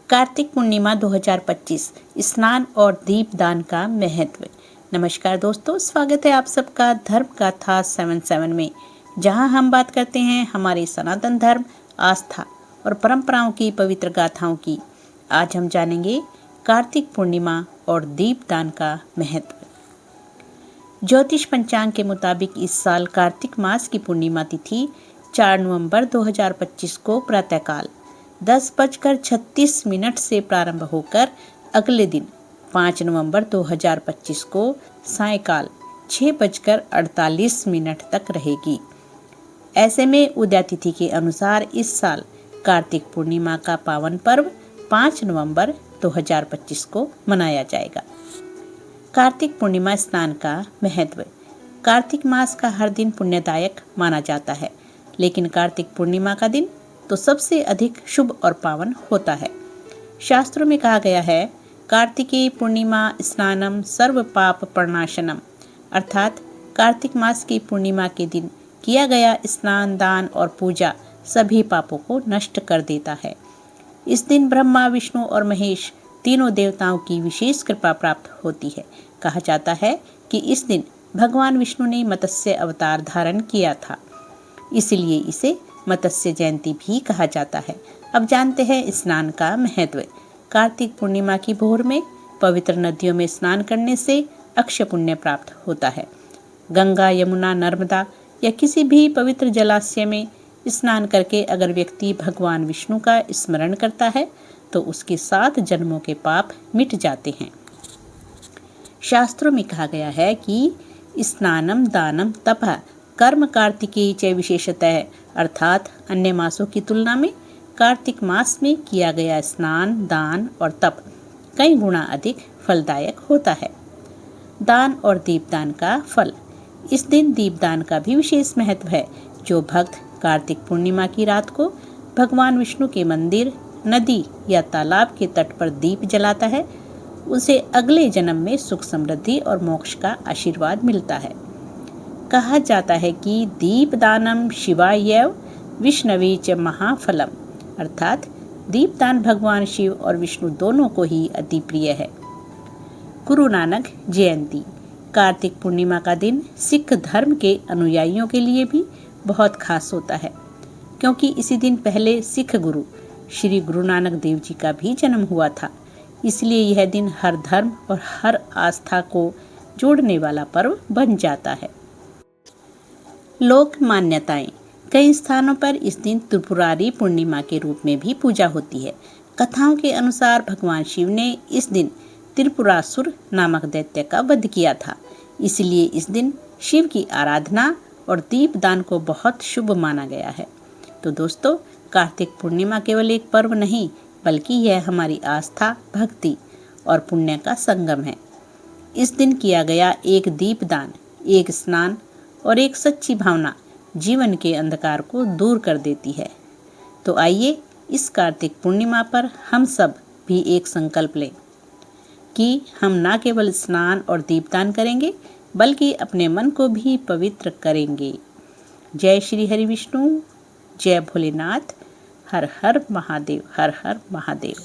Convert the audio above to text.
कार्तिक पूर्णिमा 2025 स्नान और दीपदान का महत्व। नमस्कार दोस्तों, स्वागत है आप सबका धर्म गाथा 77 में, जहां हम बात करते हैं हमारी सनातन धर्म, आस्था और परंपराओं की पवित्र गाथाओं की। आज हम जानेंगे कार्तिक पूर्णिमा और दीपदान का महत्व। ज्योतिष पंचांग के मुताबिक इस साल कार्तिक मास की पूर्णिमा तिथि 4 नवंबर 2025 को प्रातःकाल 10:36 से प्रारंभ होकर अगले दिन 5 नवंबर 2025 को सायंकाल 6:48 तक रहेगी। ऐसे में उदय तिथि के अनुसार इस साल कार्तिक पूर्णिमा का पावन पर्व 5 नवंबर 2025 को मनाया जाएगा। कार्तिक पूर्णिमा स्नान का महत्व। कार्तिक मास का हर दिन पुण्यदायक माना जाता है, लेकिन कार्तिक पूर्णिमा का दिन तो सबसे अधिक शुभ और पावन होता है। शास्त्रों में कहा गया है, कार्तिकी पूर्णिमा स्नानम सर्व पाप प्रणाशनम, अर्थात कार्तिक मास की पूर्णिमा के दिन किया गया स्नान, दान और पूजा सभी पापों को नष्ट कर देता है। इस दिन ब्रह्मा, विष्णु और महेश तीनों देवताओं की विशेष कृपा प्राप्त होती है। कहा जाता है कि इस दिन भगवान विष्णु ने मत्स्य अवतार धारण किया था, इसलिए इसे मत्स्य जयंती भी कहा जाता है। अब जानते हैं स्नान का महत्व। कार्तिक पूर्णिमा की भोर में पवित्र नदियों में स्नान करने से अक्षय पुण्य प्राप्त होता है। गंगा, यमुना, नर्मदा या किसी भी पवित्र जलाशय में स्नान करके अगर व्यक्ति भगवान विष्णु का स्मरण करता है तो उसके 7 जन्मों के पाप मिट जाते हैं। शास्त्रों में कहा गया है कि स्नानम दानम तपः कर्म कार्तिकी च विशेषतः, अर्थात अन्य मासों की तुलना में कार्तिक मास में किया गया स्नान, दान और तप कई गुना अधिक फलदायक होता है। दान और दीपदान का फल। इस दिन दीपदान का भी विशेष महत्व है। जो भक्त कार्तिक पूर्णिमा की रात को भगवान विष्णु के मंदिर, नदी या तालाब के तट पर दीप जलाता है, उसे अगले जन्म में सुख, समृद्धि और मोक्ष का आशीर्वाद मिलता है। कहा जाता है कि दीपदानम शिवायैव विष्णवे च महाफलम, अर्थात दीपदान भगवान शिव और विष्णु दोनों को ही अति प्रिय है। गुरु नानक जयंती। कार्तिक पूर्णिमा का दिन सिख धर्म के अनुयायियों के लिए भी बहुत खास होता है, क्योंकि इसी दिन पहले सिख गुरु श्री गुरु नानक देव जी का भी जन्म हुआ था। इसलिए यह दिन हर धर्म और हर आस्था को जोड़ने वाला पर्व बन जाता है। लोक मान्यताएं। कई स्थानों पर इस दिन त्रिपुरारी पूर्णिमा के रूप में भी पूजा होती है। कथाओं के अनुसार भगवान शिव ने इस दिन त्रिपुरासुर नामक दैत्य का वध किया था, इसलिए इस दिन शिव की आराधना और दीपदान को बहुत शुभ माना गया है। तो दोस्तों, कार्तिक पूर्णिमा केवल एक पर्व नहीं, बल्कि यह हमारी आस्था, भक्ति और पुण्य का संगम है। इस दिन किया गया एक दीपदान, एक स्नान और एक सच्ची भावना जीवन के अंधकार को दूर कर देती है। तो आइए इस कार्तिक पूर्णिमा पर हम सब भी एक संकल्प लें कि हम न केवल स्नान और दीपदान करेंगे, बल्कि अपने मन को भी पवित्र करेंगे। जय श्री हरि विष्णु, जय भोलेनाथ, हर हर महादेव, हर हर महादेव।